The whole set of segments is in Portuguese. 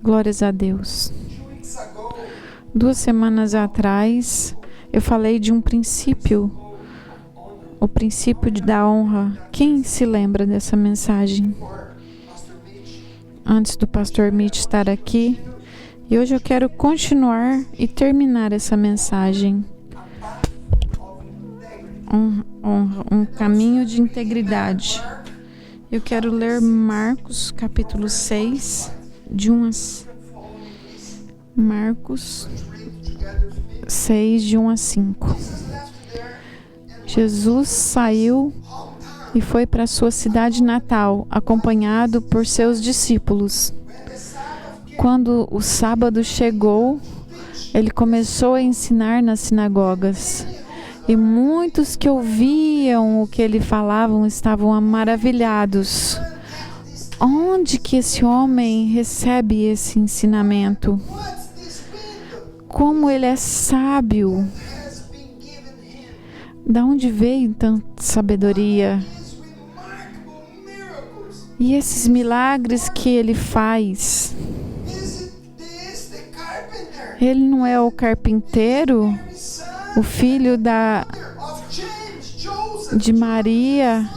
Glórias a Deus. 2 semanas atrás, eu falei de um princípio, o princípio da honra. Quem se lembra dessa mensagem? Antes do pastor Mitch estar aqui, e hoje eu quero continuar e terminar essa mensagem. Um caminho de integridade. Eu quero ler Marcos capítulo 6, Marcos 6, de 1 a 5. Jesus saiu e foi para sua cidade natal, acompanhado por seus discípulos. Quando o sábado chegou, ele começou a ensinar nas sinagogas. E muitos que ouviam o que ele falava estavam maravilhados. Onde que esse homem recebe esse ensinamento? Como ele é sábio? Da onde veio tanta sabedoria? E esses milagres que ele faz? Ele não é o carpinteiro? O filho de Maria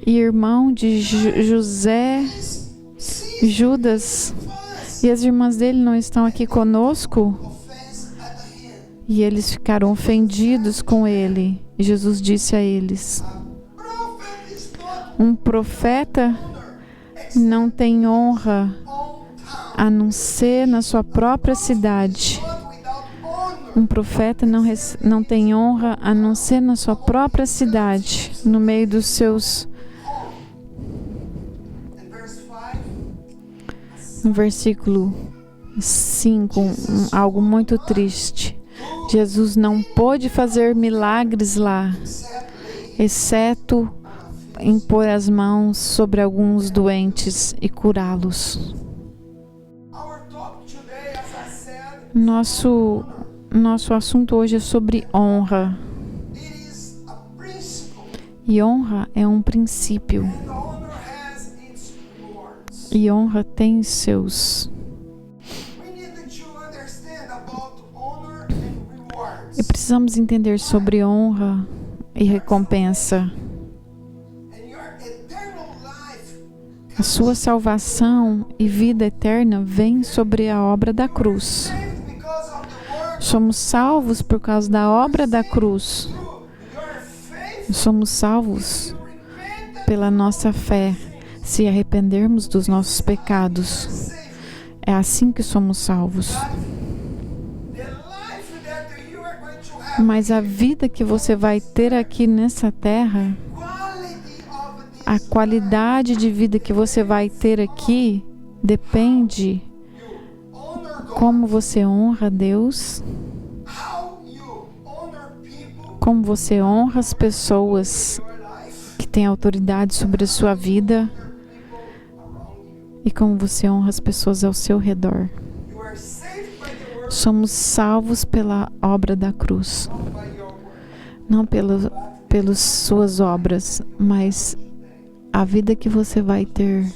e irmão de José, Judas, e as irmãs dele não estão aqui conosco? E eles ficaram ofendidos com ele. E Jesus disse a eles: um profeta não tem honra a não ser na sua própria cidade. Um profeta não tem honra a não ser na sua própria cidade, no meio dos seus... No versículo 5, algo muito triste. Jesus não pôde fazer milagres lá, exceto impor as mãos sobre alguns doentes e curá-los. Nosso assunto hoje é sobre honra. E honra é um princípio. E honra tem seus... E precisamos entender sobre honra e recompensa. A sua salvação e vida eterna vem sobre a obra da cruz. Somos salvos por causa da obra da cruz. Somos salvos pela nossa fé, se arrependermos dos nossos pecados. É assim que somos salvos. Mas a vida que você vai ter aqui nessa terra, a qualidade de vida que você vai ter aqui, depende como você honra a Deus, como você honra as pessoas que têm autoridade sobre a sua vida e como você honra as pessoas ao seu redor. Somos salvos pela obra da cruz, não pelas suas obras, mas a vida que você vai ter.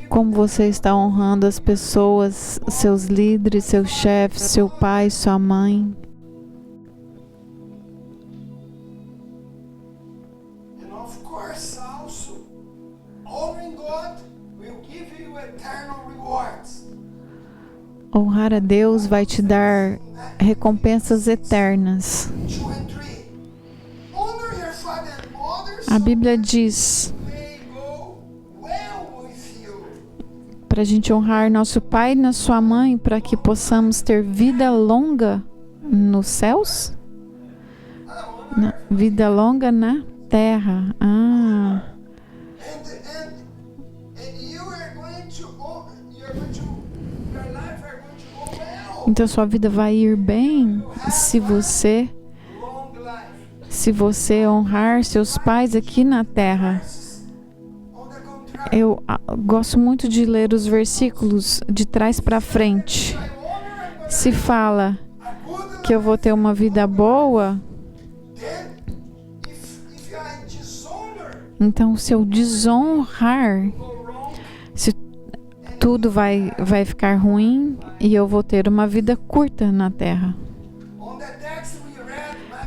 Como você está honrando as pessoas, seus líderes, seus chefes, seu pai, sua mãe. Honrar a Deus vai te dar recompensas eternas. A Bíblia diz para a gente honrar nosso pai e sua mãe para que possamos ter vida longa nos céus? Vida longa na terra. Então sua vida vai ir bem se você honrar seus pais aqui na terra. Eu gosto muito de ler os versículos de trás para frente. Se fala que eu vou ter uma vida boa, Então, se eu desonrar, se tudo vai ficar ruim e eu vou ter uma vida curta na terra.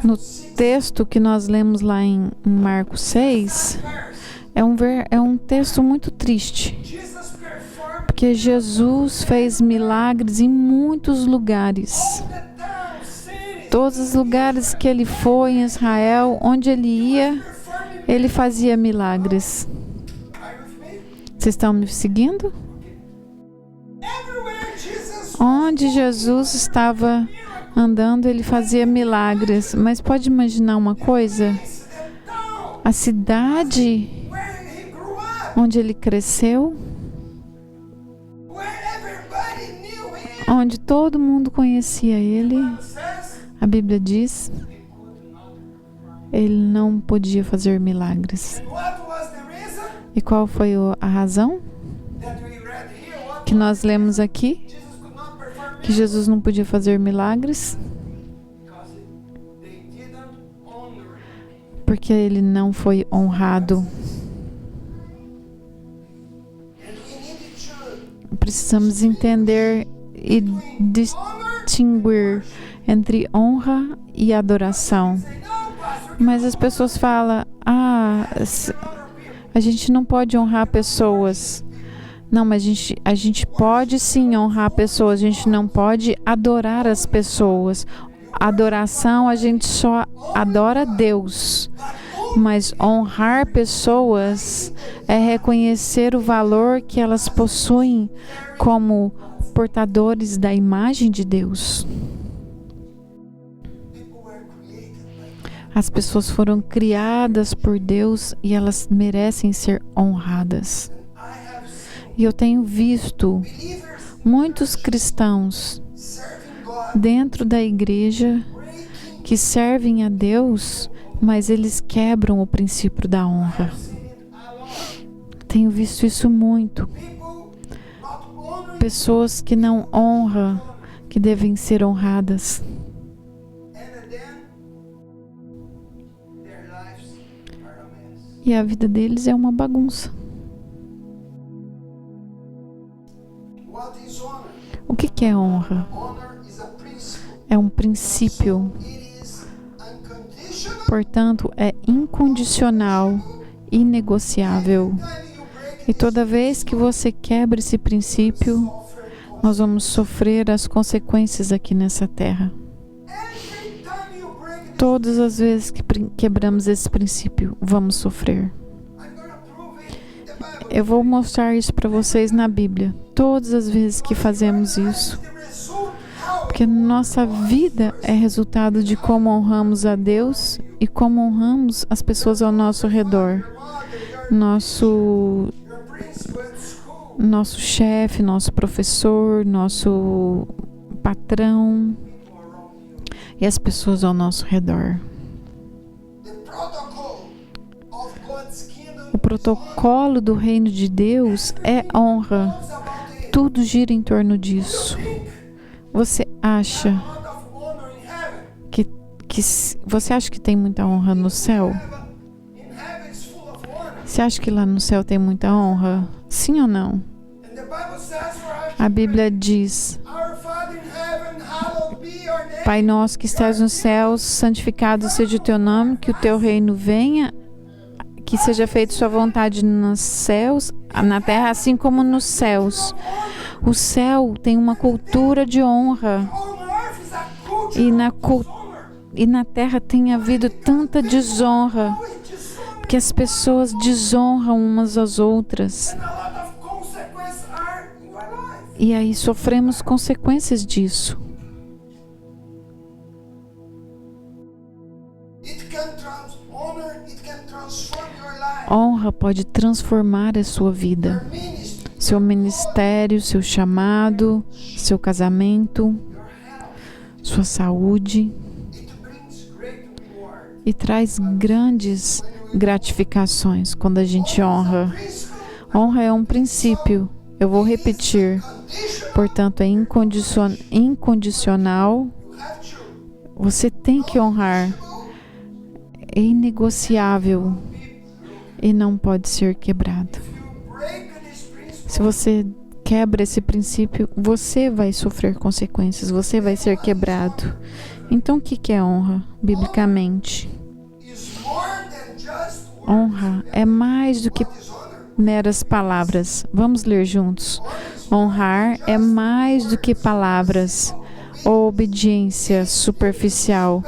No texto que nós lemos lá em Marcos 6, é um texto muito triste, porque Jesus fez milagres em muitos lugares. Todos os lugares que ele foi em Israel, onde ele ia, ele fazia milagres. Vocês estão me seguindo? Onde Jesus estava andando, ele fazia milagres. Mas pode imaginar uma coisa? A cidade onde ele cresceu, onde todo mundo conhecia ele, a Bíblia diz, ele não podia fazer milagres. E qual foi a razão que nós lemos aqui? Que Jesus não podia fazer milagres? Porque ele não foi honrado. Precisamos entender e distinguir entre honra e adoração. Mas as pessoas falam, a gente não pode honrar pessoas. Não, mas a gente pode sim honrar pessoas, a gente não pode adorar as pessoas. Adoração, a gente só adora Deus. Mas honrar pessoas é reconhecer o valor que elas possuem como portadores da imagem de Deus. As pessoas foram criadas por Deus e elas merecem ser honradas. E eu tenho visto muitos cristãos dentro da igreja que servem a Deus, mas eles quebram o princípio da honra. Tenho visto isso muito. Pessoas que não honram, que devem ser honradas. E a vida deles é uma bagunça. O que é honra? É um princípio. Portanto, é incondicional, inegociável. E toda vez que você quebra esse princípio, nós vamos sofrer as consequências aqui nessa terra. Todas as vezes que quebramos esse princípio, vamos sofrer. Eu vou mostrar isso para vocês na Bíblia. Todas as vezes que fazemos isso. Porque nossa vida é resultado de como honramos a Deus e como honramos as pessoas ao nosso redor. Nosso chefe, nosso professor, nosso patrão e as pessoas ao nosso redor. O protocolo do reino de Deus é honra. Tudo gira em torno disso. Você acha que tem muita honra no céu? Você acha que lá no céu tem muita honra? Sim ou não? A Bíblia diz: Pai nosso que estás nos céus, santificado seja o teu nome, que o teu reino venha, que seja feita sua vontade nos céus, na terra, assim como nos céus. O céu tem uma cultura de honra. E na terra tem havido tanta desonra, que as pessoas desonram umas às outras. E aí sofremos consequências disso. Honra pode transformar a sua vida, seu ministério, seu chamado, seu casamento, sua saúde, e traz grandes gratificações quando a gente honra. Honra é um princípio, eu vou repetir, portanto é incondicional, você tem que honrar, é inegociável. e não pode ser quebrado. Se você quebra esse princípio, você vai sofrer consequências, você vai ser quebrado. Então, o que é honra, biblicamente? Honra é mais do que meras palavras. Vamos ler juntos. Honrar é mais do que palavras ou obediência superficial.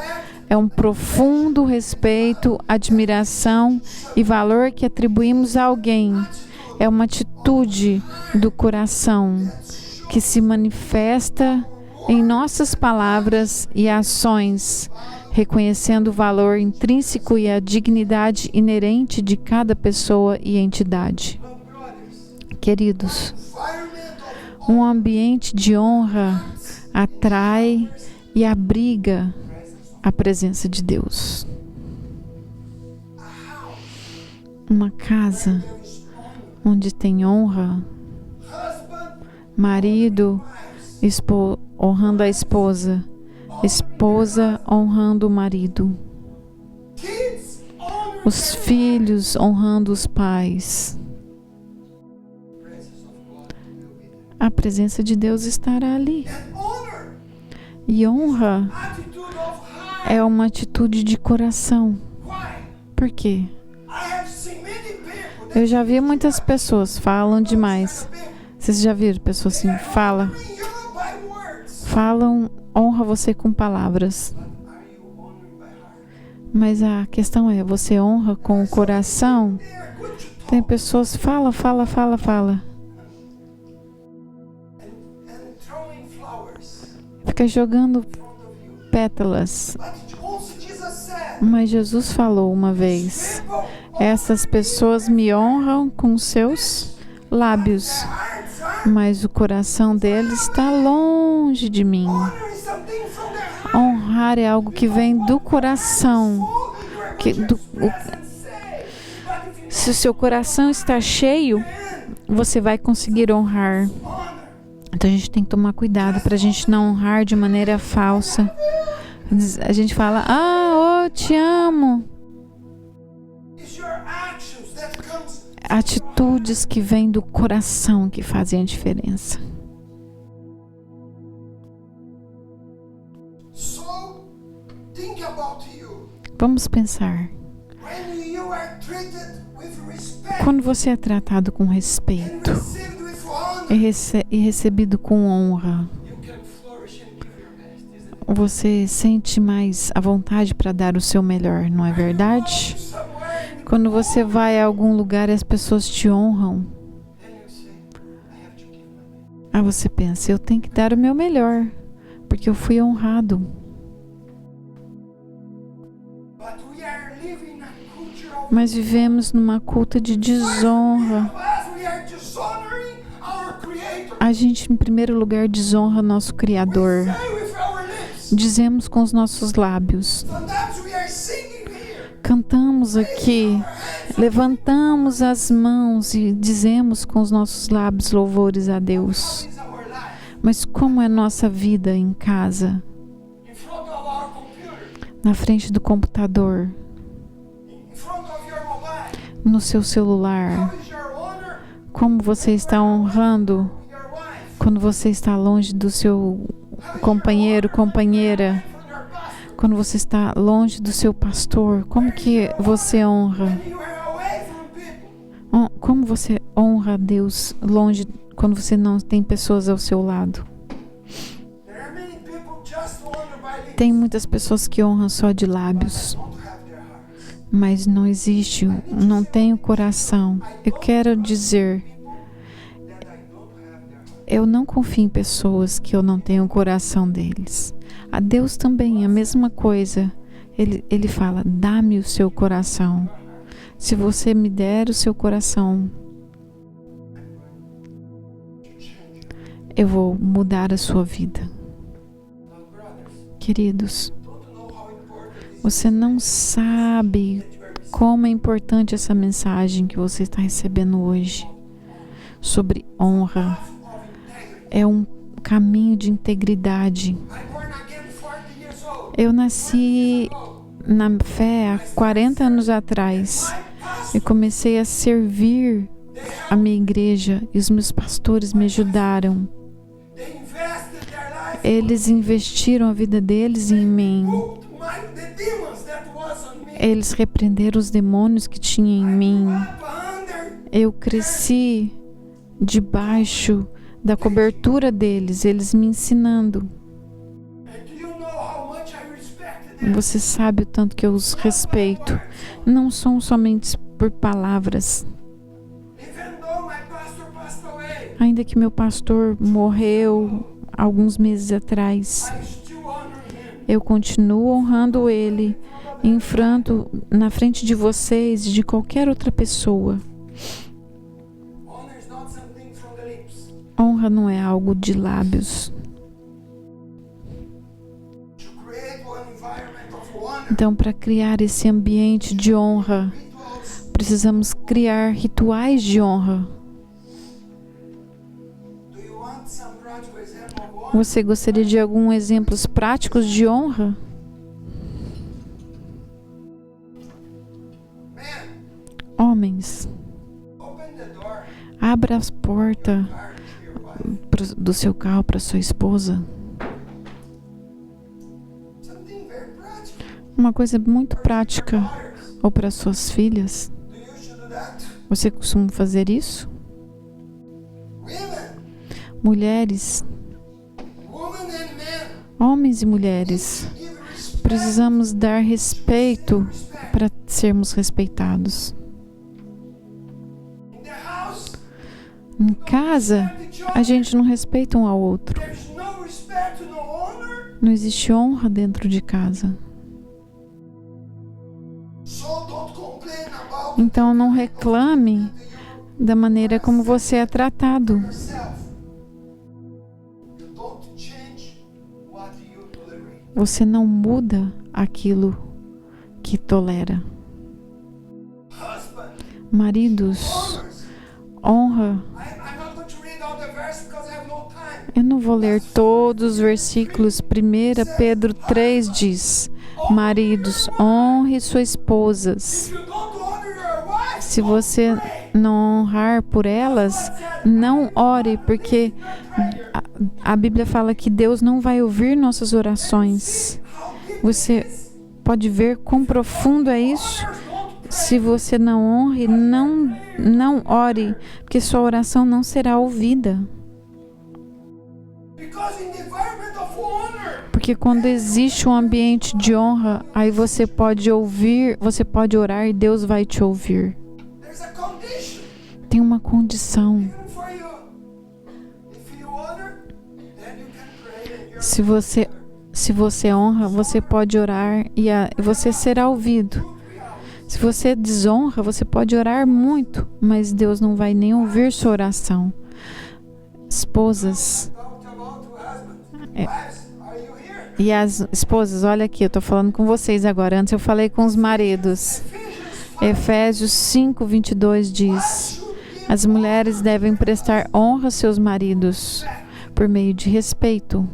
É um profundo respeito, admiração e valor que atribuímos a alguém. É uma atitude do coração que se manifesta em nossas palavras e ações, reconhecendo o valor intrínseco e a dignidade inerente de cada pessoa e entidade. Queridos, um ambiente de honra atrai e abriga a presença de Deus. Uma casa onde tem honra, marido honrando a esposa, esposa honrando o marido, os filhos honrando os pais. A presença de Deus estará ali. E honra é uma atitude de coração. Por quê? Eu já vi muitas pessoas falam demais. Vocês já viram pessoas assim? Falam, honra você com palavras. Mas a questão é, você honra com o coração? Tem pessoas fala. Fica jogando pétalas. Mas Jesus falou uma vez: essas pessoas me honram com seus lábios, mas o coração deles está longe de mim. Honrar é algo que vem do coração. Se o seu coração está cheio, você vai conseguir honrar. Então a gente tem que tomar cuidado para a gente não honrar de maneira falsa. A gente fala, eu te amo. Atitudes que vêm do coração que fazem a diferença. Vamos pensar. Quando você é tratado com respeito e recebido com honra, você sente mais à vontade para dar o seu melhor, não é verdade? Quando você vai a algum lugar e as pessoas te honram, você pensa, eu tenho que dar o meu melhor, porque eu fui honrado. Mas vivemos numa cultura de desonra. A gente, em primeiro lugar, desonra nosso Criador. Dizemos com os nossos lábios. Cantamos aqui, levantamos as mãos e dizemos com os nossos lábios louvores a Deus. Mas como é nossa vida em casa? Na frente do computador? No seu celular? Como você está honrando quando você está longe do seu companheiro, companheira? Quando você está longe do seu pastor, como que você honra? Como você honra a Deus longe, quando você não tem pessoas ao seu lado? Tem muitas pessoas que honram só de lábios, mas não tem o coração. Eu quero dizer, eu não confio em pessoas que eu não tenho o coração deles. A Deus também é a mesma coisa. Ele fala, dá-me o seu coração. Se você me der o seu coração, eu vou mudar a sua vida. Queridos, você não sabe como é importante essa mensagem que você está recebendo hoje sobre honra. É um caminho de integridade. Eu nasci na fé há 40 anos atrás. Eu comecei a servir a minha igreja e os meus pastores me ajudaram. Eles investiram a vida deles em mim. Eles repreenderam os demônios que tinha em mim. Eu cresci debaixo da cobertura deles, eles me ensinando. Você sabe o tanto que eu os respeito. Não são somente por palavras. Ainda que meu pastor morreu alguns meses atrás, eu continuo honrando ele, na frente de vocês e de qualquer outra pessoa. Honra não é algo de lábios. Então, para criar esse ambiente de honra, precisamos criar rituais de honra. Você gostaria de alguns exemplos práticos de honra? Homens, abra as portas do seu carro para sua esposa. Uma coisa muito prática. Ou para suas filhas. Você costuma fazer isso? Mulheres, homens e mulheres, precisamos dar respeito para sermos respeitados. Em casa, a gente não respeita um ao outro. Não existe honra dentro de casa. Então não reclame da maneira como você é tratado. Você não muda aquilo que tolera. Maridos, honra. Eu não vou ler todos os versículos. 1 Pedro 3 diz: maridos, honre suas esposas. Se você não honrar por elas, não ore, porque a Bíblia fala que Deus não vai ouvir nossas orações. Você pode ver quão profundo é isso? Se você não honre, não ore, porque sua oração não será ouvida. Porque quando existe um ambiente de honra, aí você pode ouvir, você pode orar e Deus vai te ouvir. Tem uma condição. Se você honra, você pode orar e você será ouvido. Se você desonra, você pode orar muito, mas Deus não vai nem ouvir sua oração. Esposas. E as esposas, olha aqui, eu estou falando com vocês agora. Antes eu falei com os maridos. Efésios 5:22 diz: as mulheres devem prestar honra aos seus maridos por meio de respeito.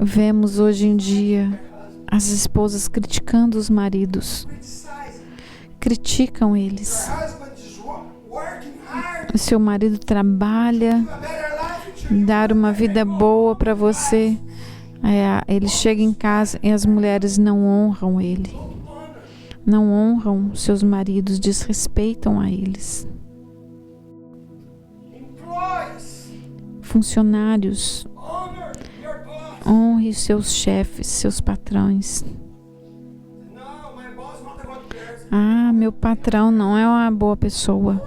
Vemos hoje em dia as esposas criticando os maridos. Criticam eles. O seu marido trabalha, dar uma vida boa para você. Ele chega em casa e as mulheres não honram ele. Não honram seus maridos, desrespeitam a eles. Funcionários, honre seus chefes, seus patrões. Meu patrão não é uma boa pessoa.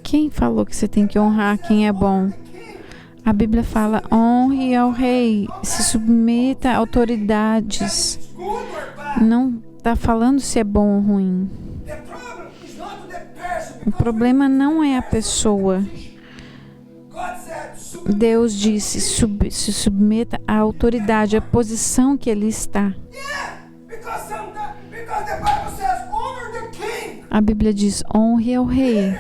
Quem falou que você tem que honrar quem é bom? A Bíblia fala: honre ao rei, se submeta a autoridades. Não está falando se é bom ou ruim. O problema não é a pessoa. Deus disse: se submeta à autoridade, à posição que ele está. A Bíblia diz: honre ao rei.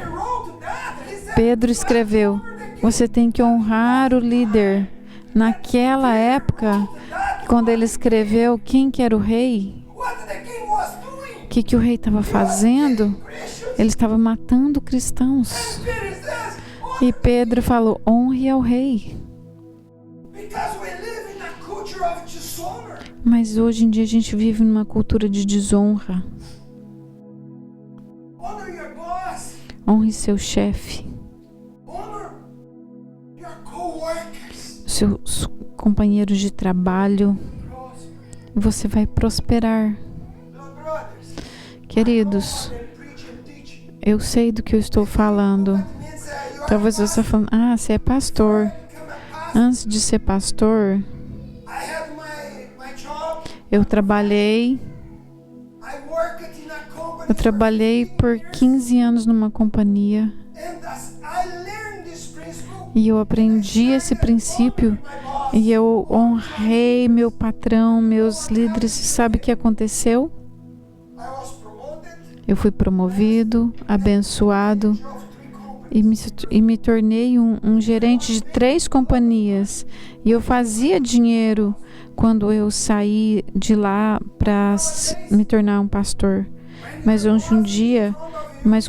Pedro escreveu: você tem que honrar o líder. Naquela época, quando ele escreveu quem que era o rei, o que o rei estava fazendo? Ele estava matando cristãos. E Pedro falou, honre ao rei. Mas hoje em dia a gente vive numa cultura de desonra. Honre seu chefe, seus companheiros de trabalho. Você vai prosperar. Queridos, eu sei do que eu estou falando. Talvez você está falando, você é pastor. Antes de ser pastor, eu trabalhei por 15 anos numa companhia. E eu aprendi esse princípio. E eu honrei meu patrão, meus líderes. E sabe o que aconteceu? Eu fui promovido, abençoado. E me tornei um gerente de 3 companhias. E eu fazia dinheiro quando eu saí de lá para me tornar um pastor. Mas hoje um dia,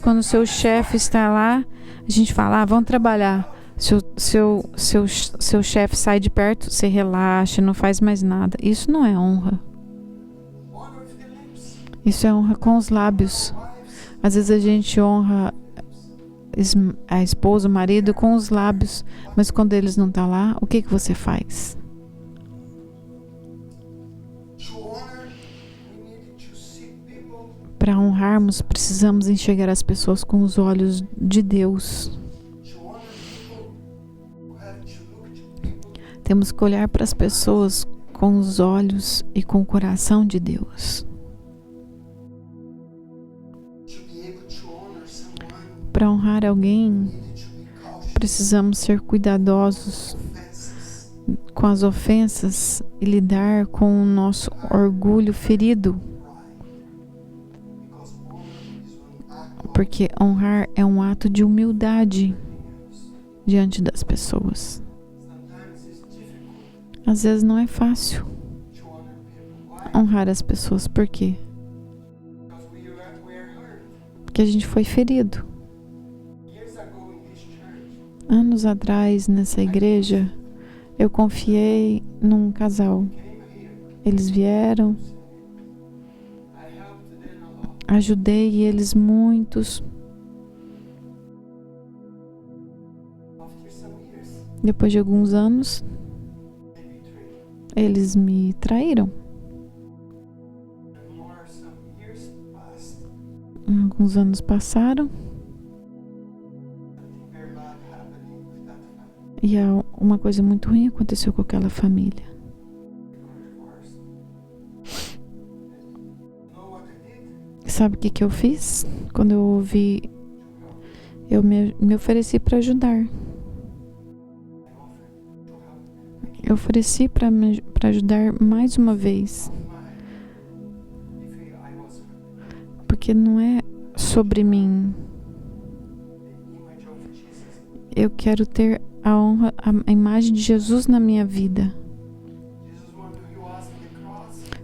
quando o seu chefe está lá, a gente fala, vamos trabalhar. Seu chefe sai de perto, você relaxa, não faz mais nada. Isso não é honra. Isso é honra com os lábios. Às vezes a gente honra a esposa, o marido com os lábios, mas quando eles não estão lá, o que você faz? Para honrarmos, precisamos enxergar as pessoas com os olhos de Deus. Temos que olhar para as pessoas com os olhos e com o coração de Deus. Para honrar alguém, precisamos ser cuidadosos com as ofensas e lidar com o nosso orgulho ferido. Porque honrar é um ato de humildade diante das pessoas. Às vezes não é fácil honrar as pessoas. Por quê? Porque a gente foi ferido. Anos atrás, nessa igreja, eu confiei num casal. Eles vieram, ajudei eles muitos. Depois de alguns anos, eles me traíram. Alguns anos passaram. E uma coisa muito ruim aconteceu com aquela família. Sabe o que eu fiz? Quando eu ouvi, eu me ofereci para ajudar. Eu ofereci para ajudar mais uma vez. Porque não é sobre mim. Eu quero ter a honra, a imagem de Jesus na minha vida.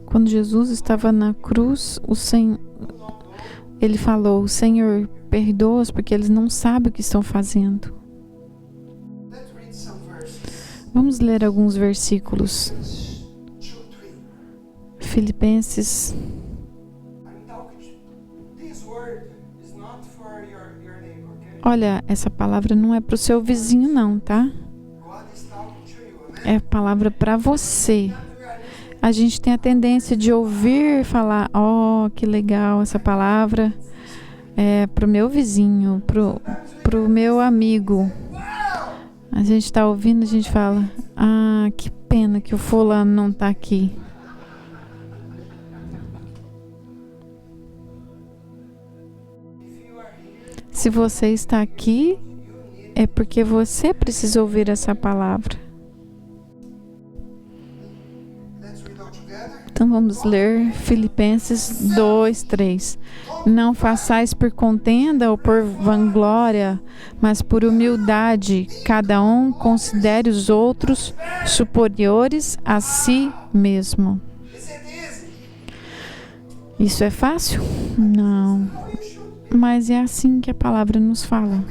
Quando Jesus estava na cruz, ele falou, Senhor, perdoa-os porque eles não sabem o que estão fazendo. Vamos ler alguns versículos. Filipenses. Olha, essa palavra não é para o seu vizinho não, tá? É palavra para você. A gente tem a tendência de ouvir falar, que legal, essa palavra é para o meu vizinho, para o meu amigo. A gente está ouvindo, a gente fala, que pena que o fulano não está aqui. Se você está aqui, é porque você precisa ouvir essa palavra. Então vamos ler Filipenses 2:3. Não façais por contenda ou por vanglória, mas por humildade, cada um considere os outros superiores a si mesmo. Isso é fácil? Não. Mas é assim que a palavra nos fala.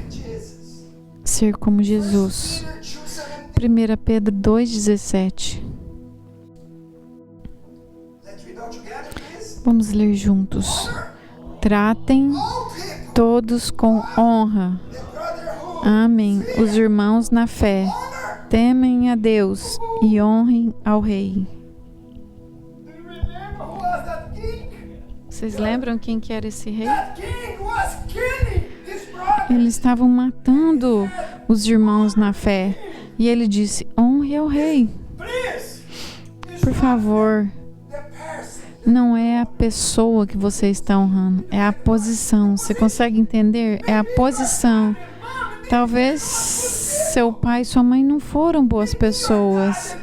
Ser como Jesus. 1 Pedro 2:17. Vamos ler juntos. Tratem todos com honra. Amem os irmãos na fé. Temem a Deus e honrem ao Rei. Vocês lembram quem que era esse rei? Eles estavam matando os irmãos na fé. E ele disse, honre ao rei. Por favor, não é a pessoa que você está honrando, é a posição. Você consegue entender? É a posição. Talvez seu pai e sua mãe não foram boas pessoas.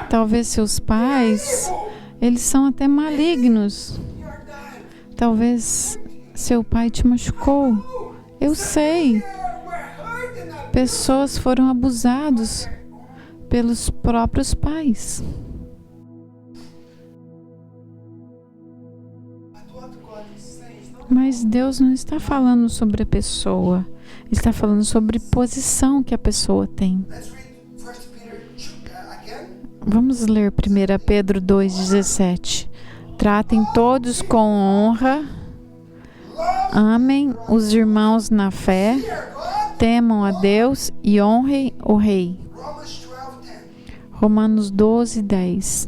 Talvez seus pais, eles são até malignos. Talvez seu pai te machucou. Eu sei. Pessoas foram abusadas pelos próprios pais. Mas Deus não está falando sobre a pessoa. Ele está falando sobre a posição que a pessoa tem. Vamos ler 1 Pedro 2:17. Tratem todos com honra. Amem os irmãos na fé. Temam a Deus e honrem o Rei. Romanos 12:10.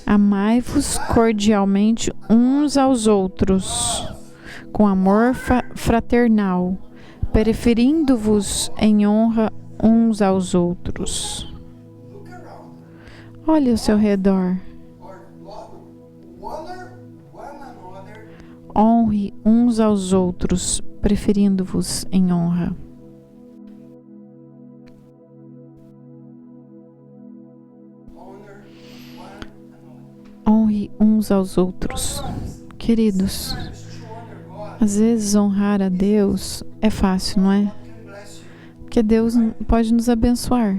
Amai-vos cordialmente uns aos outros, com amor fraternal, preferindo-vos em honra uns aos outros. Olhe ao seu redor. Honre uns aos outros, preferindo-vos em honra. Honre uns aos outros. Queridos, às vezes honrar a Deus é fácil, não é? Porque Deus pode nos abençoar.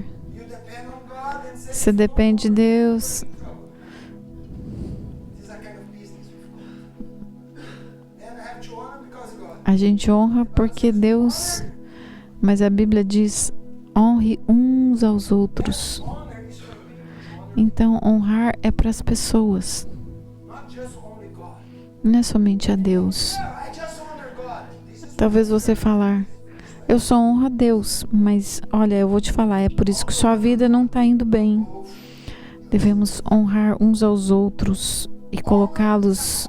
Você depende de Deus. A gente honra porque Deus, mas a Bíblia diz, honre uns aos outros. Então, honrar é para as pessoas. Não é somente a Deus. Talvez você falar, eu só honro a Deus, mas olha, eu vou te falar, é por isso que sua vida não está indo bem. Devemos honrar uns aos outros e colocá-los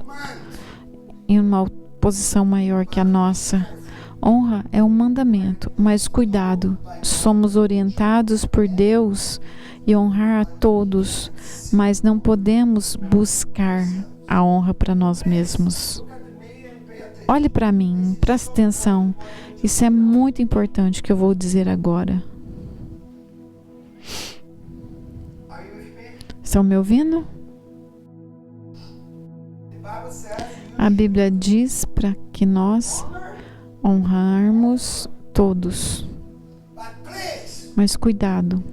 em uma posição maior que a nossa. Honra é um mandamento, mas cuidado, somos orientados por Deus e honrar a todos, mas não podemos buscar a honra para nós mesmos. Olhe para mim, preste atenção, isso é muito importante que eu vou dizer agora. Estão me ouvindo? A Bíblia diz para que nós honrarmos todos. Mas cuidado.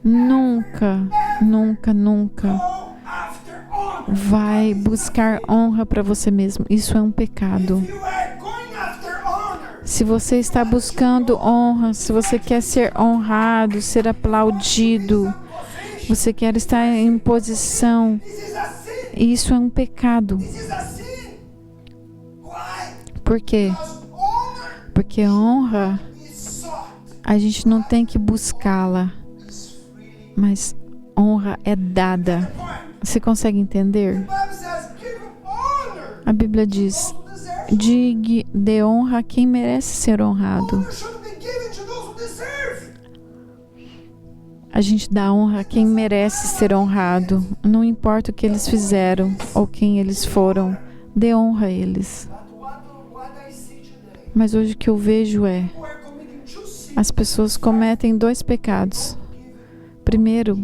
Nunca, nunca, nunca vai buscar honra para você mesmo. Isso é um pecado. Se você está buscando honra, se você quer ser honrado, ser aplaudido, você quer estar em posição, isso é um pecado. Por quê? Porque honra, a gente não tem que buscá-la, mas honra é dada. Você consegue entender? A Bíblia diz, dê honra a quem merece ser honrado. A gente dá honra a quem merece ser honrado. Não importa o que eles fizeram ou quem eles foram, dê honra a eles. Mas hoje o que eu vejo é, as pessoas cometem dois pecados. Primeiro,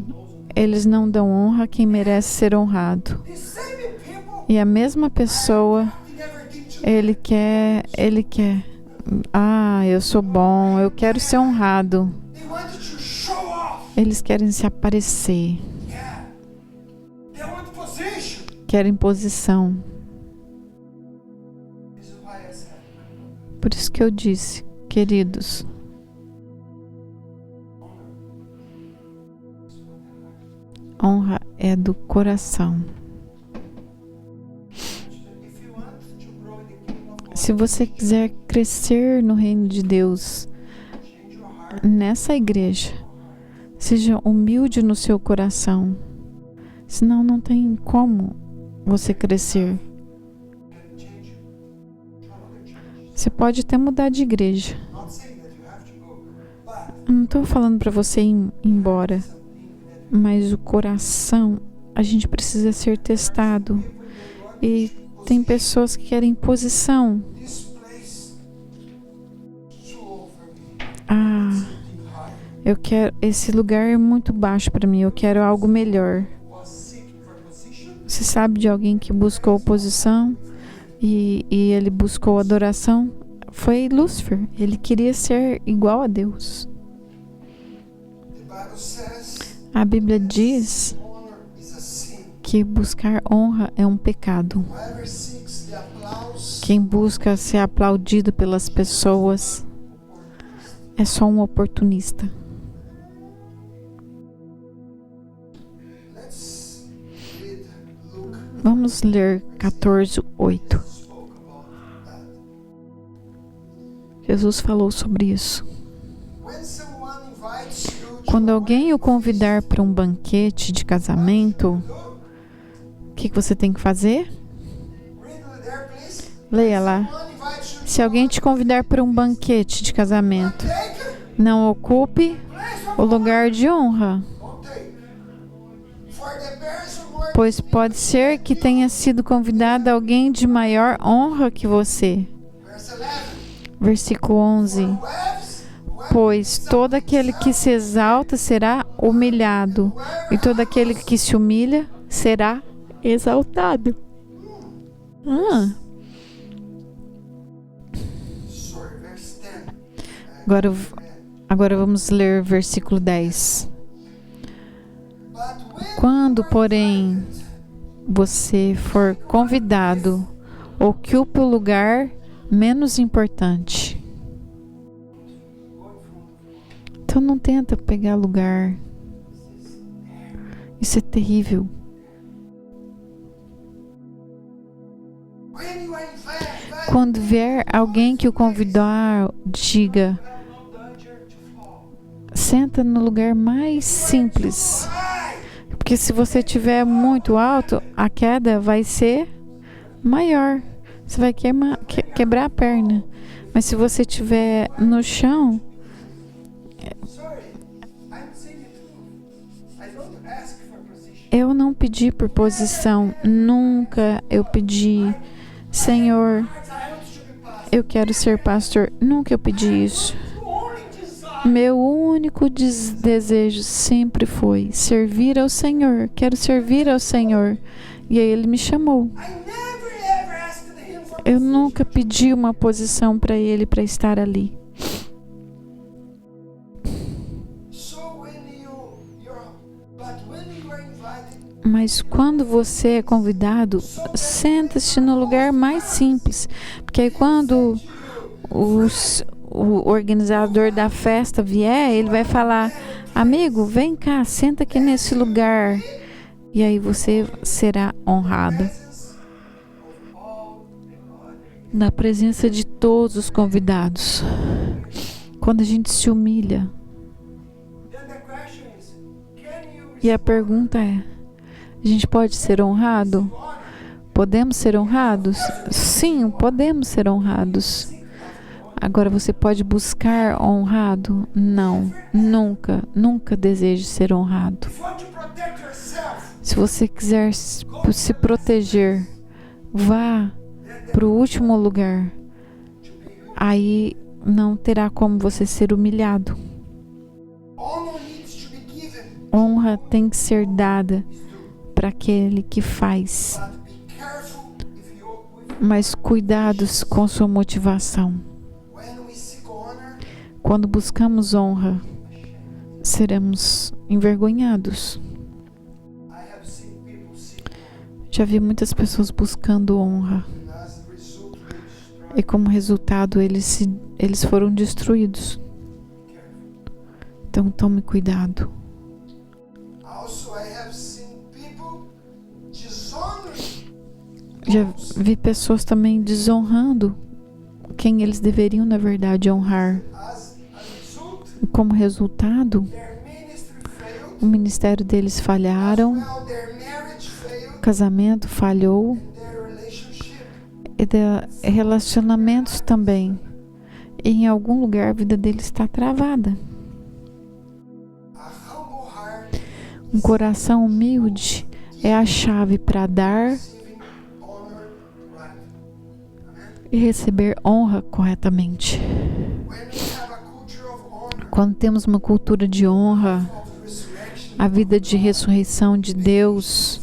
eles não dão honra a quem merece ser honrado. E a mesma pessoa, ele quer, eu sou bom, eu quero ser honrado. Eles querem se aparecer. Querem posição. Por isso que eu disse, queridos, honra é do coração. Se você quiser crescer no reino de Deus, nessa igreja, seja humilde no seu coração. Senão não tem como você crescer. Você pode até mudar de igreja. Eu não estou falando para você ir embora. Mas o coração, a gente precisa ser testado. E tem pessoas que querem posição. Eu quero, esse lugar é muito baixo para mim, eu quero algo melhor. Você sabe de alguém que buscou posição e ele buscou adoração? Foi Lúcifer. Ele queria ser igual a Deus. A Bíblia diz que buscar honra é um pecado. Quem busca ser aplaudido pelas pessoas é só um oportunista. Vamos ler 14:8. Jesus falou sobre isso. Quando alguém o convidar para um banquete de casamento, o que você tem que fazer? Leia lá. Se alguém te convidar para um banquete de casamento, não ocupe o lugar de honra, pois pode ser que tenha sido convidado alguém de maior honra que você. Versículo 11. Pois todo aquele que se exalta será humilhado, e todo aquele que se humilha será exaltado. Agora vamos ler versículo 10. Quando, porém, você for convidado, ocupe o lugar menos importante. Então não tenta pegar lugar. Isso é terrível. Quando vier alguém que o convidar, diga: senta no lugar mais simples. Porque se você estiver muito alto, a queda vai ser maior. Você vai quebrar a perna. Mas se você estiver no chão, eu não pedi por posição. Nunca eu pedi: Senhor, eu quero ser pastor. Nunca eu pedi isso. Meu único desejo sempre foi servir ao Senhor. Quero servir ao Senhor. E aí Ele me chamou. Eu nunca pedi uma posição para Ele, para estar ali. Mas quando você é convidado, senta-se no lugar mais simples. Porque aí quando o organizador da festa vier, ele vai falar: amigo, vem cá, senta aqui nesse lugar. E aí você será honrado na presença de todos os convidados. Quando a gente se humilha. E a pergunta é: a gente pode ser honrado? Podemos ser honrados? Sim, podemos ser honrados. Agora, você pode buscar honrado? Não, nunca deseje ser honrado. Se você quiser se proteger, vá para o último lugar. Aí não terá como você ser humilhado. Honra tem que ser dada para aquele que faz. Mas cuidados com sua motivação. Quando buscamos honra, seremos envergonhados. Já vi muitas pessoas buscando honra. E como resultado, eles foram destruídos. Então tome cuidado. Já vi pessoas também desonrando quem eles deveriam, na verdade, honrar. E como resultado, o ministério deles falharam, o casamento falhou, e relacionamentos também. E em algum lugar a vida deles está travada. Um coração humilde é a chave para dar e receber honra corretamente. Quando temos uma cultura de honra, a vida de ressurreição de Deus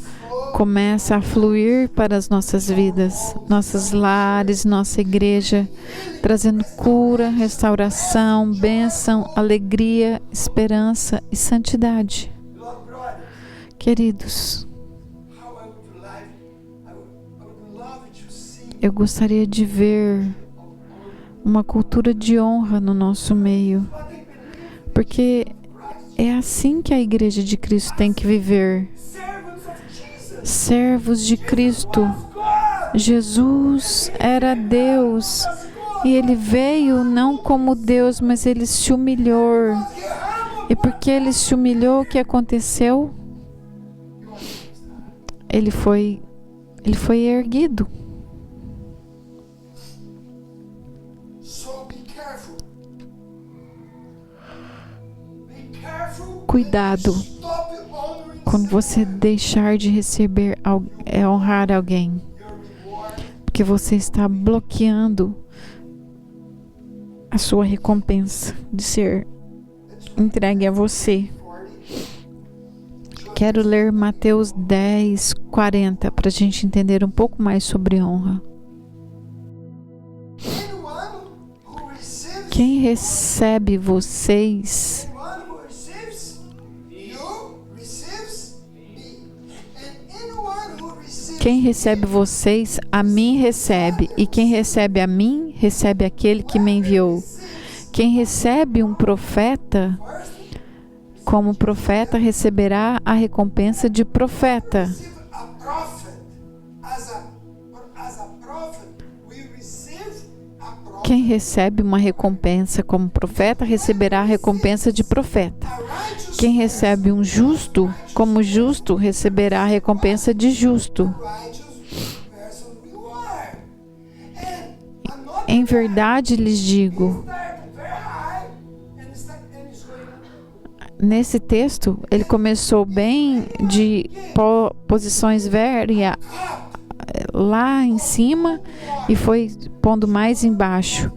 começa a fluir para as nossas vidas, nossos lares, nossa igreja, trazendo cura, restauração, bênção, alegria, esperança e santidade. Queridos, eu gostaria de ver uma cultura de honra no nosso meio, porque é assim que a igreja de Cristo tem que viver. Servos de Cristo. Jesus era Deus e Ele veio não como Deus, mas Ele se humilhou. E porque Ele se humilhou, o que aconteceu? Ele foi erguido. Cuidado quando você deixar de receber, honrar alguém, porque você está bloqueando a sua recompensa de ser entregue a você. Quero ler Mateus 10, 40 para a gente entender um pouco mais sobre honra. Quem recebe vocês, a mim recebe, e quem recebe a mim, recebe aquele que me enviou. Quem recebe um profeta, como profeta, receberá a recompensa de profeta. Quem recebe uma recompensa como profeta, receberá a recompensa de profeta. Quem recebe um justo, como justo, receberá a recompensa de justo. Em verdade lhes digo, nesse texto, ele começou bem de posições lá em cima e foi pondo mais embaixo.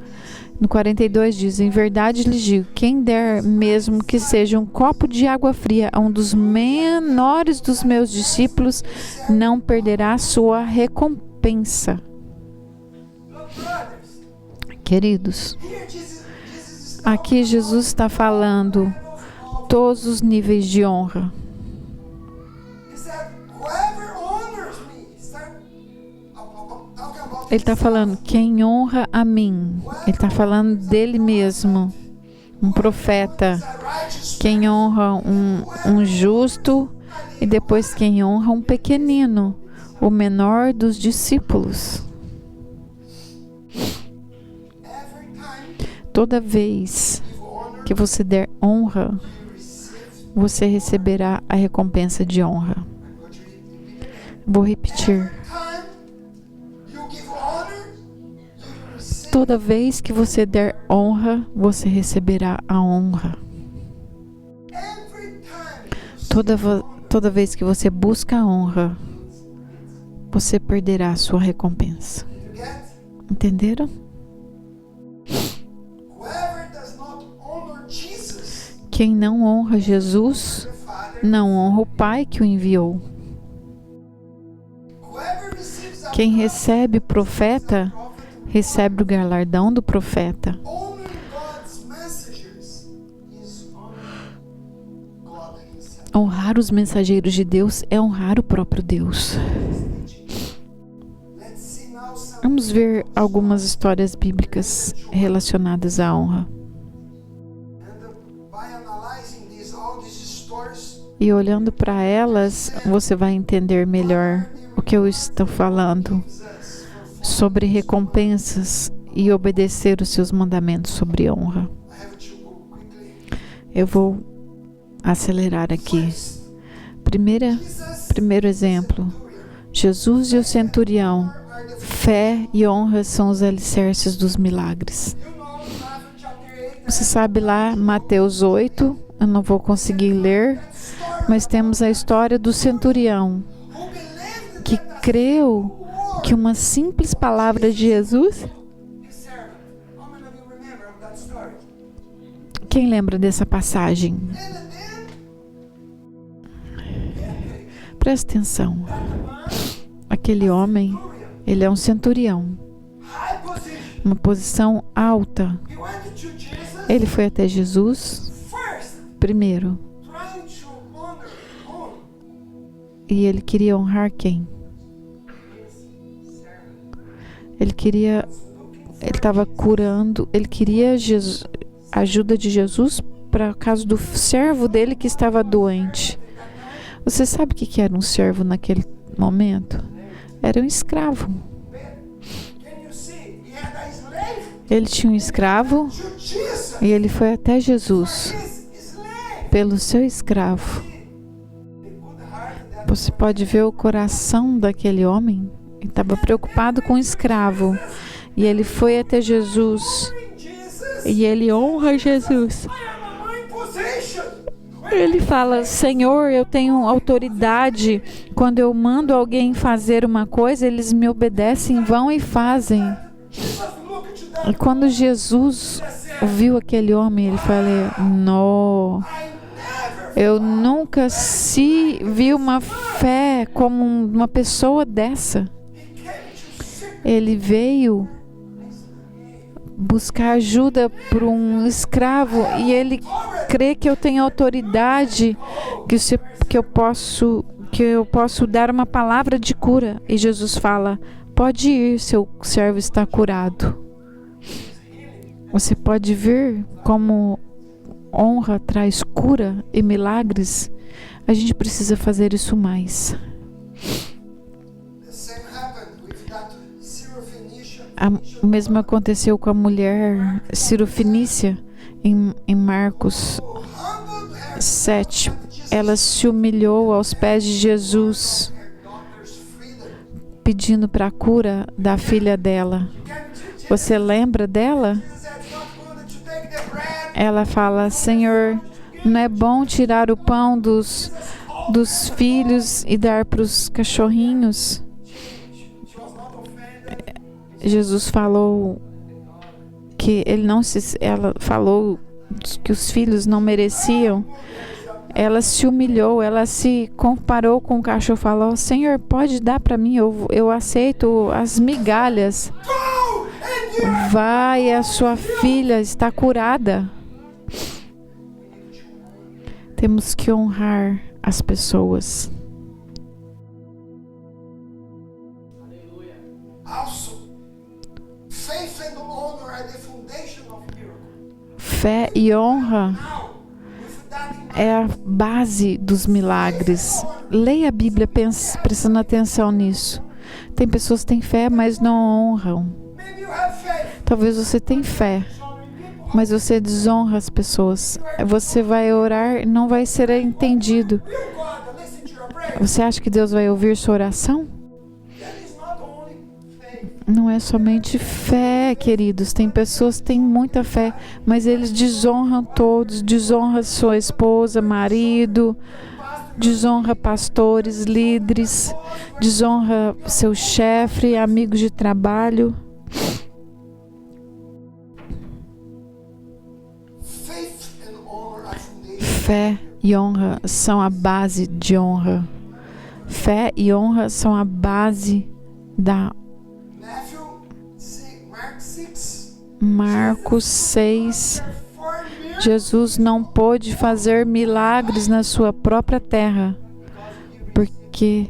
No 42 diz, em verdade lhes digo, quem der mesmo que seja um copo de água fria a um dos menores dos meus discípulos, não perderá a sua recompensa. Queridos, aqui Jesus está falando todos os níveis de honra. Ele está falando, quem honra a mim. Ele está falando dele mesmo, um profeta. Quem honra um justo e depois quem honra um pequenino, o menor dos discípulos. Toda vez que você der honra, você receberá a recompensa de honra. Vou repetir. Toda vez que você der honra, você receberá a honra. Toda vez que você busca a honra, você perderá a sua recompensa. Entenderam? Quem não honra Jesus, não honra o Pai que o enviou. Quem recebe o profeta, recebe o galardão do profeta. Honrar os mensageiros de Deus é honrar o próprio Deus. Vamos ver algumas histórias bíblicas relacionadas à honra. E olhando para elas, você vai entender melhor o que eu estou falando sobre recompensas e obedecer os seus mandamentos sobre honra. Eu vou acelerar aqui. Primeiro exemplo. Jesus e o centurião. Fé e honra são os alicerces dos milagres. Você sabe lá, Mateus 8, eu não vou conseguir ler, mas temos a história do centurião, que creu que uma simples palavra de Jesus... Quem lembra dessa passagem? Presta atenção. Aquele homem, ele é um centurião, uma posição alta. Ele foi até Jesus primeiro. E ele queria honrar quem? Ele estava curando, ele queria a ajuda de Jesus para o caso do servo dele que estava doente. Você sabe o que era um servo naquele momento? Era um escravo. Ele tinha um escravo e ele foi até Jesus pelo seu escravo. Você pode ver o coração daquele homem. Ele estava preocupado com o escravo. E ele foi até Jesus. E ele honra Jesus. Ele fala: Senhor, eu tenho autoridade. Quando eu mando alguém fazer uma coisa, eles me obedecem, vão e fazem. E quando Jesus viu aquele homem, ele falou: não, eu nunca vi uma fé como uma pessoa dessa. Ele veio buscar ajuda por um escravo e ele crê que eu tenho autoridade, que eu posso dar uma palavra de cura. E Jesus fala: pode ir, seu servo está curado. Você pode ver como honra traz cura e milagres. A gente precisa fazer isso mais. O mesmo aconteceu com a mulher Cirofenícia em Marcos 7. Ela se humilhou aos pés de Jesus, pedindo para a cura da filha dela. Você lembra dela? Ela fala: Senhor, não é bom tirar o pão dos filhos e dar para os cachorrinhos? Jesus falou que ela falou que os filhos não mereciam. Ela se humilhou, ela se comparou com o cachorro, falou: Senhor, pode dar para mim, eu aceito as migalhas. Vai, a sua filha está curada. Temos que honrar as pessoas. Fé e honra é a base dos milagres. Leia a Bíblia prestando atenção nisso. Tem pessoas que têm fé, mas não honram. Talvez você tenha fé, mas você desonra as pessoas. Você vai orar e não vai ser entendido. Você acha que Deus vai ouvir sua oração? Não é somente fé, queridos. Tem pessoas que têm muita fé, mas eles desonram todos. Desonra sua esposa, marido, desonra pastores, líderes, desonra seu chefe, amigos de trabalho. Fé e honra são a base de honra. Fé e honra são a base da Marcos 6. Jesus não pôde fazer milagres na sua própria terra porque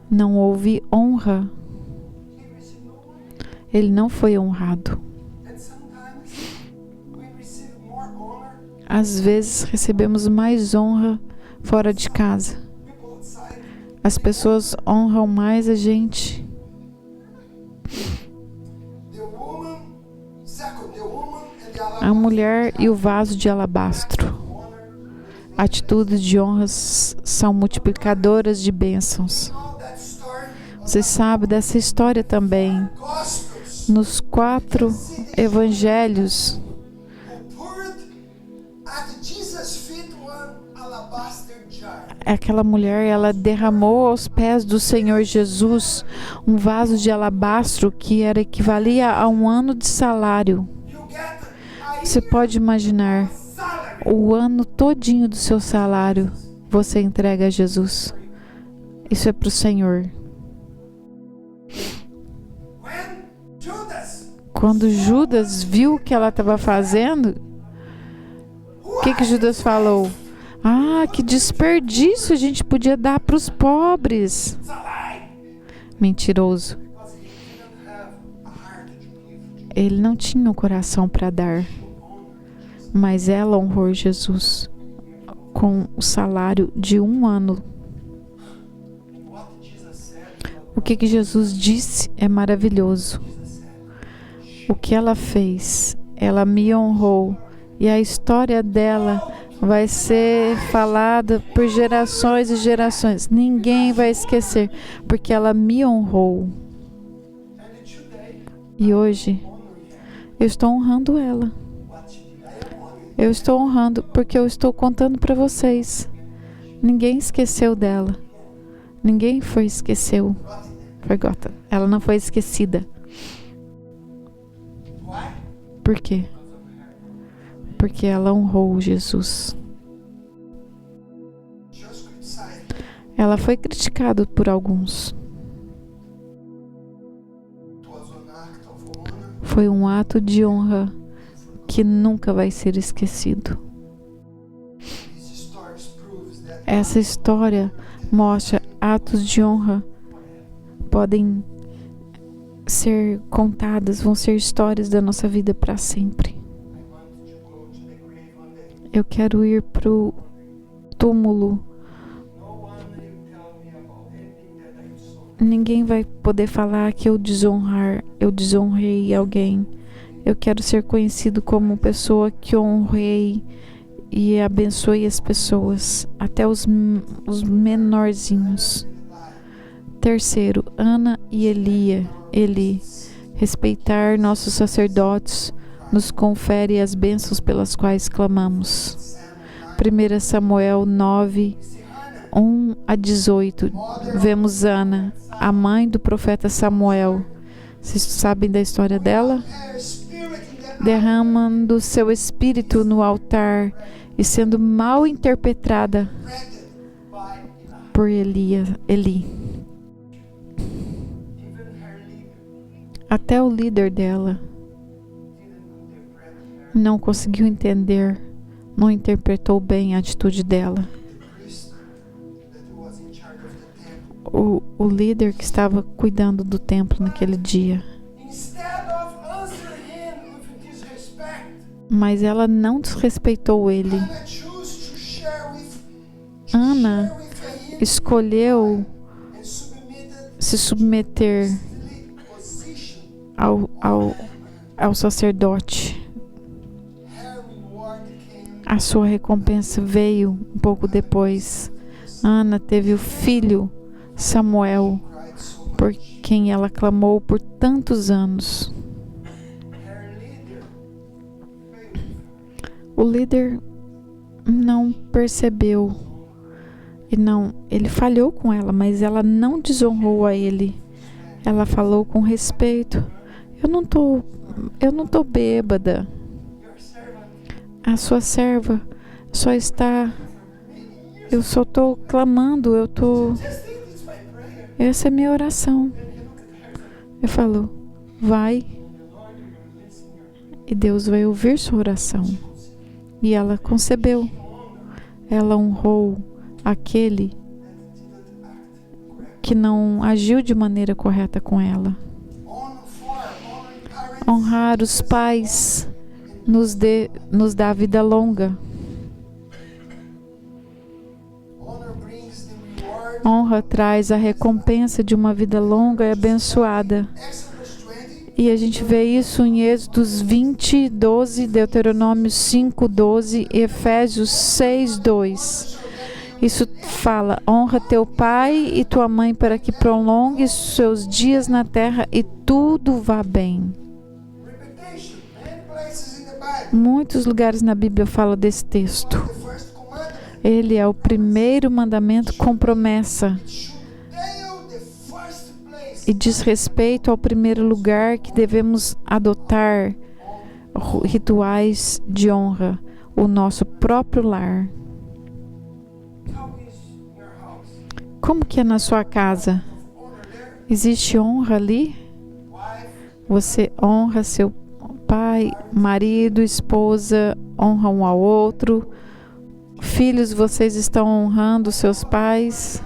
não houve honra. Ele não foi honrado. Às vezes recebemos mais honra fora de casa. As pessoas honram mais a gente. A mulher e o vaso de alabastro. Atitudes de honras são multiplicadoras de bênçãos. Você sabe dessa história também. Nos 4 evangelhos, aquela mulher, ela derramou aos pés do Senhor Jesus um vaso de alabastro que equivalia a 1 ano de salário. Você pode imaginar o ano todinho do seu salário você entrega a Jesus. Isso é para o Senhor. Quando Judas viu o que ela estava fazendo, o que Judas falou? Ah, que desperdício, a gente podia dar para os pobres. Mentiroso. Ele não tinha um coração para dar, mas ela honrou Jesus com o salário de 1 ano. O que Jesus disse é maravilhoso. O que ela fez, ela me honrou, e a história dela vai ser falada por gerações e gerações. Ninguém vai esquecer, porque ela me honrou. E hoje, eu estou honrando ela. Eu estou honrando porque eu estou contando para vocês. Ninguém esqueceu dela. Ninguém esqueceu. Forgotten. Ela não foi esquecida. Por quê? Porque ela honrou Jesus. Ela foi criticada por alguns. Foi um ato de honra que nunca vai ser esquecido. Essa história mostra atos de honra podem ser contadas, vão ser histórias da nossa vida para sempre. Eu quero ir para o túmulo. Ninguém vai poder falar que eu desonrei alguém. Eu quero ser conhecido como pessoa que honrei e abençoei as pessoas, até os menorzinhos. Terceiro, Ana e Eli. Respeitar nossos sacerdotes nos confere as bênçãos pelas quais clamamos. 1 Samuel 9, 1 a 18. Vemos Ana, a mãe do profeta Samuel. Vocês sabem da história dela? Derramando seu espírito no altar e sendo mal interpretada por Eli. Até o líder dela não conseguiu entender, não interpretou bem a atitude dela. O líder que estava cuidando do templo naquele dia. Mas ela não desrespeitou ele. Ana escolheu se submeter ao sacerdote. A sua recompensa veio um pouco depois. Ana teve o filho Samuel, por quem ela clamou por tantos anos. O líder não percebeu ele falhou com ela, mas ela não desonrou a ele. Ela falou com respeito: eu não tô bêbada. A sua serva só está Eu só estou clamando, essa é minha oração. Eu falo, vai, e Deus vai ouvir sua oração. E ela concebeu. Ela honrou aquele que não agiu de maneira correta com ela. Honrar os pais nos dá vida longa. Honra traz a recompensa de uma vida longa e abençoada. E a gente vê isso em Êxodos 20, 12, Deuteronômio 5, 12 e Efésios 6, 2. Isso fala, honra teu pai e tua mãe para que prolongue seus dias na terra e tudo vá bem. Muitos lugares na Bíblia falam desse texto. Ele é o primeiro mandamento com promessa. E diz respeito ao primeiro lugar que devemos adotar rituais de honra, o nosso próprio lar. Como que é na sua casa? Existe honra ali? Você honra seu pai, marido, esposa, honra um ao outro. Filhos, vocês estão honrando seus pais?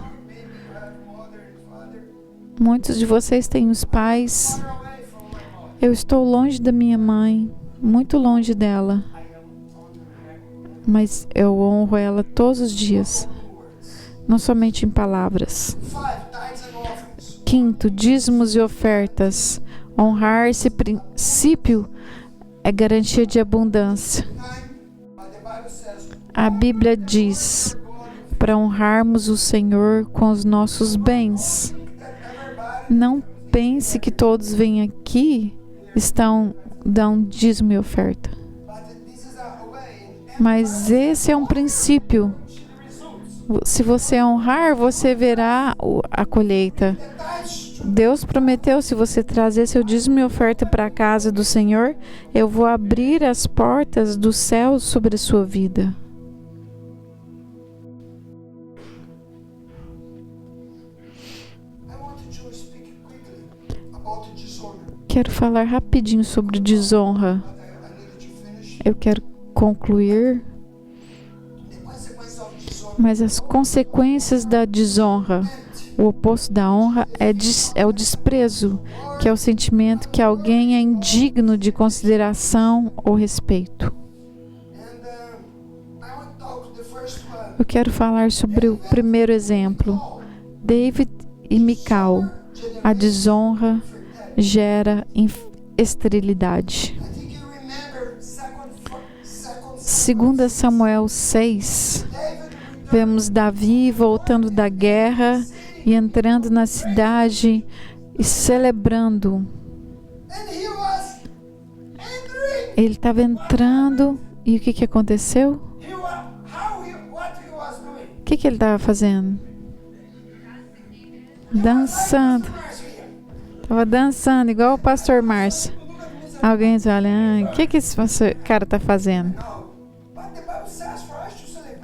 Muitos de vocês têm os pais. Eu estou longe da minha mãe, muito longe dela. Mas eu honro ela todos os dias, não somente em palavras. 5, dízimos e ofertas. Honrar esse princípio é garantia de abundância. A Bíblia diz para honrarmos o Senhor com os nossos bens. Não pense que todos vêm aqui dão dízimo e oferta. Mas esse é um princípio. Se você honrar, você verá a colheita. Deus prometeu, se você trazer seu dízimo e oferta para a casa do Senhor, eu vou abrir as portas do céu sobre a sua vida. Quero falar rapidinho sobre desonra. Eu quero concluir. Mas as consequências da desonra, o oposto da honra é o desprezo, que é o sentimento que alguém é indigno de consideração ou respeito. Eu quero falar sobre o primeiro exemplo, David e Mical. A desonra gera esterilidade. 2 Samuel 6, vemos Davi voltando da guerra e entrando na cidade e celebrando. Ele estava entrando e o que aconteceu? O que ele estava fazendo? Dançando. Estava dançando, igual o pastor Márcio. Alguém olha, o que esse cara está fazendo?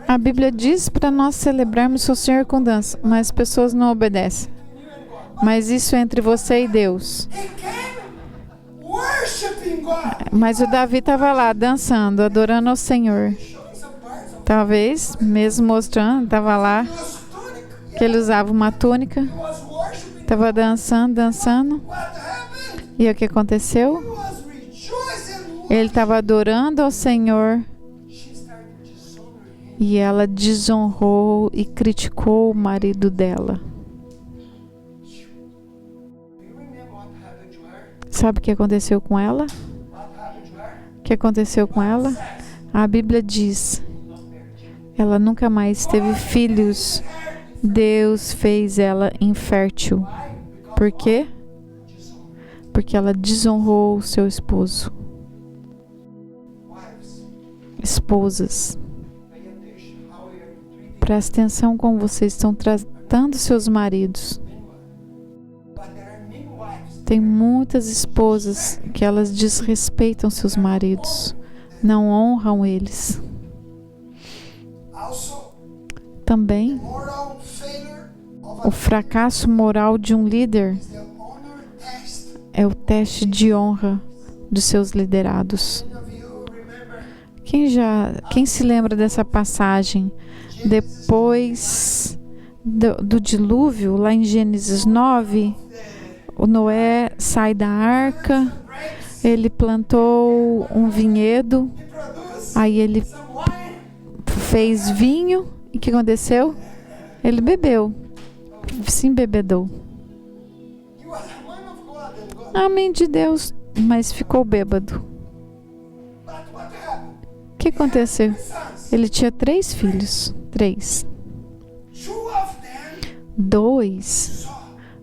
A Bíblia diz para nós celebrarmos o Senhor com dança, mas as pessoas não obedecem. Mas isso é entre você e Deus. Mas o Davi estava lá dançando, adorando ao Senhor. Talvez, mesmo mostrando, estava lá, que ele usava uma túnica. Estava dançando. E o que aconteceu? Ele estava adorando ao Senhor. E ela desonrou e criticou o marido dela. Sabe o que aconteceu com ela? O que aconteceu com ela? A Bíblia diz: ela nunca mais teve filhos. Deus fez ela infértil. Por quê? Porque ela desonrou o seu esposo. Esposas, preste atenção como vocês estão tratando seus maridos. Tem muitas esposas que elas desrespeitam seus maridos, não honram eles. Também, o fracasso moral de um líder é o teste de honra dos seus liderados. Quem se lembra dessa passagem? Depois do dilúvio, lá em Gênesis 9, o Noé sai da arca, ele plantou um vinhedo, aí ele fez vinho, e o que aconteceu? Ele bebeu, se embebedou. Amém de Deus, mas ficou bêbado. O que aconteceu? Ele tinha 3 filhos. 3. 2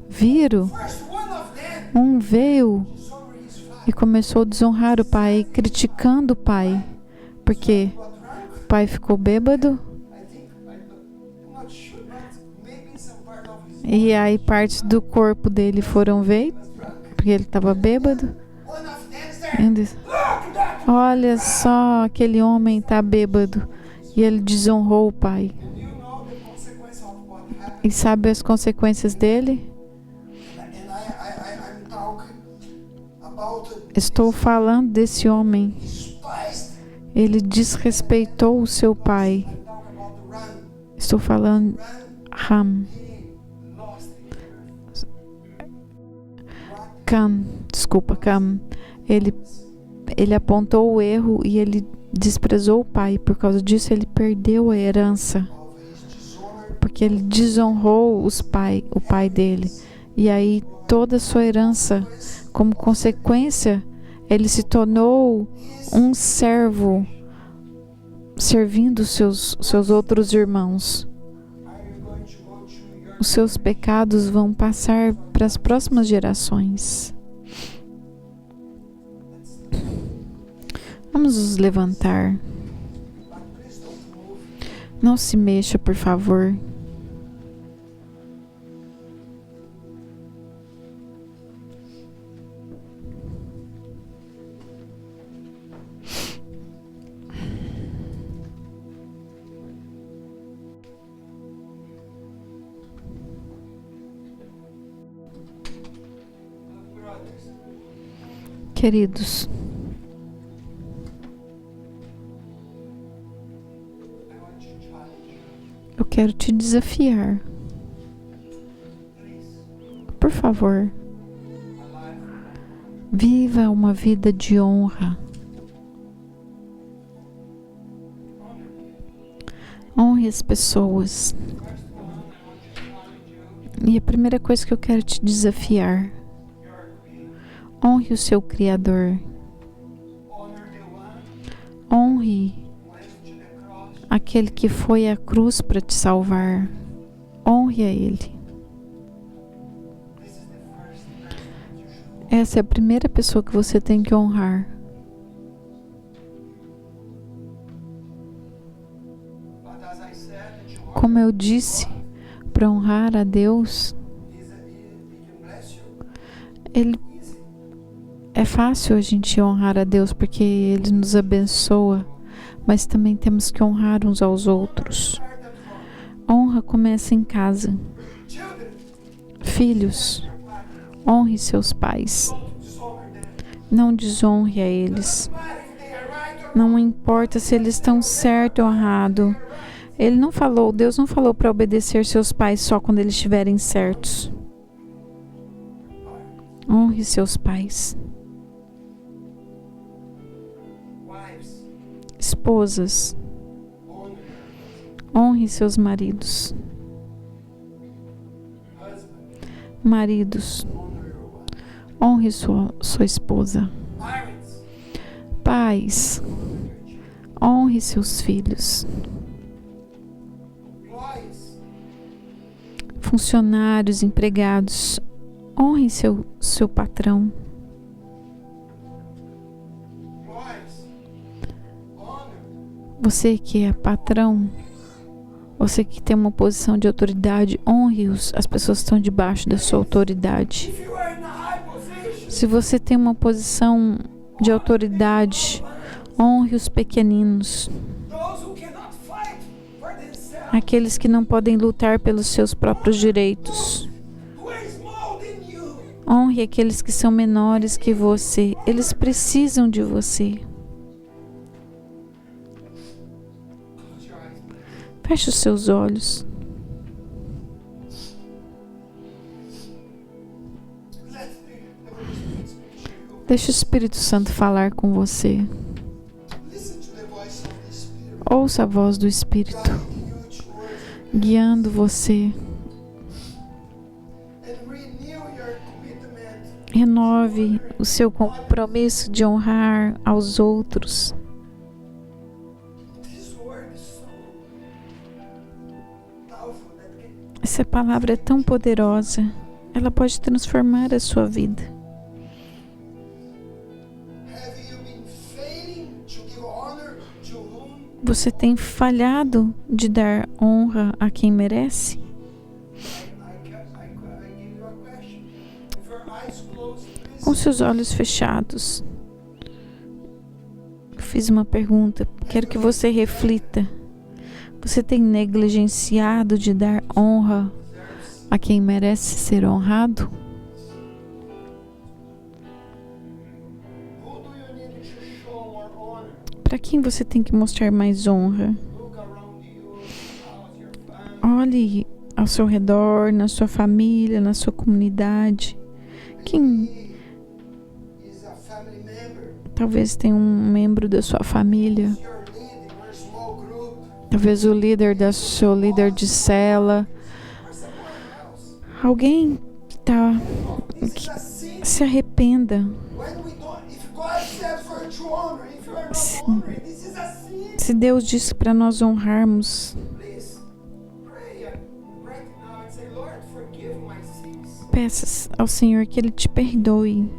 viram. Um veio e começou a desonrar o pai, criticando o pai, porque o pai ficou bêbado. E aí partes do corpo dele foram ver, porque ele estava bêbado. Olha só, aquele homem está bêbado. E ele desonrou o pai. E sabe as consequências dele? Estou falando desse homem. Ele desrespeitou o seu pai. Estou falando Cam. Ele apontou o erro e ele desprezou o pai. Por causa disso, ele perdeu a herança. Porque ele desonrou o pai dele. E aí, toda a sua herança, como consequência, ele se tornou um servo, servindo seus outros irmãos. Os seus pecados vão passar para as próximas gerações. Vamos nos levantar. Não se mexa, por favor. Queridos, eu quero te desafiar. Por favor, viva uma vida de honra. Honre as pessoas. E a primeira coisa que eu quero te desafiar: honre o seu Criador. Honre aquele que foi à cruz para te salvar. Honre a Ele. Essa é a primeira pessoa que você tem que honrar. Como eu disse, para honrar a Deus, é fácil a gente honrar a Deus porque Ele nos abençoa, mas também temos que honrar uns aos outros. Honra começa em casa. Filhos, honre seus pais. Não desonre a eles. Não importa se eles estão certo ou errado. Deus não falou para obedecer seus pais só quando eles estiverem certos. Honre seus pais. Esposas, honre seus maridos. Maridos, honre sua esposa. Pais, honre seus filhos. Funcionários, empregados, honre seu patrão. Você que é patrão, você que tem uma posição de autoridade, honre as pessoas que estão debaixo da sua autoridade. Se você tem uma posição de autoridade, honre os pequeninos. aqueles que não podem lutar pelos seus próprios direitos. Honre aqueles que são menores que você. Eles precisam de você. Feche os seus olhos. Deixe o Espírito Santo falar com você. Ouça a voz do Espírito, guiando você. Renove o seu compromisso de honrar aos outros. Essa palavra é tão poderosa, ela pode transformar a sua vida. Você tem falhado de dar honra a quem merece? Com seus olhos fechados, fiz uma pergunta, quero que você reflita. Você tem negligenciado de dar honra a quem merece ser honrado? Para quem você tem que mostrar mais honra? Olhe ao seu redor, na sua família, na sua comunidade. Quem talvez tenha um membro da sua família, talvez o líder da seu líder de cela, alguém que se arrependa. Se Deus disse para nós honrarmos, peça ao Senhor que Ele te perdoe.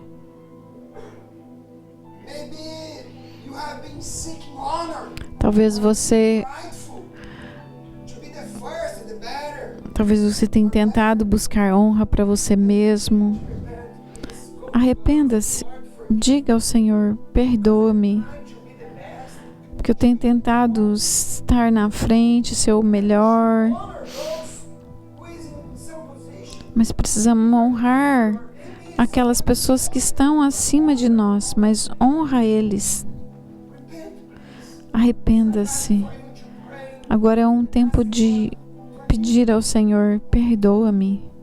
Talvez você tenha tentado buscar honra para você mesmo. Arrependa-se. Diga ao Senhor, perdoa-me, porque eu tenho tentado estar na frente, ser o melhor. Mas precisamos honrar aquelas pessoas que estão acima de nós, mas honra eles. Arrependa-se. Agora é um tempo de pedir ao Senhor, perdoa-me.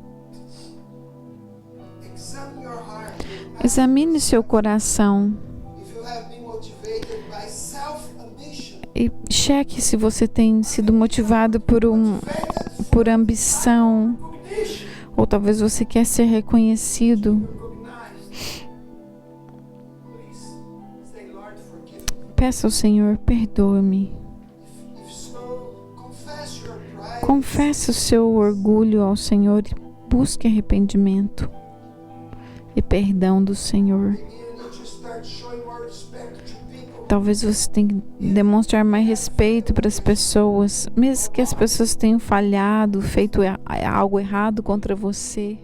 Examine seu coração e cheque se você tem sido motivado por ambição, ou talvez você quer ser reconhecido. Peça ao Senhor, perdoa-me. Confesse o seu orgulho ao Senhor e busque arrependimento e perdão do Senhor. Talvez você tenha que demonstrar mais respeito para as pessoas, mesmo que as pessoas tenham falhado, feito algo errado contra você.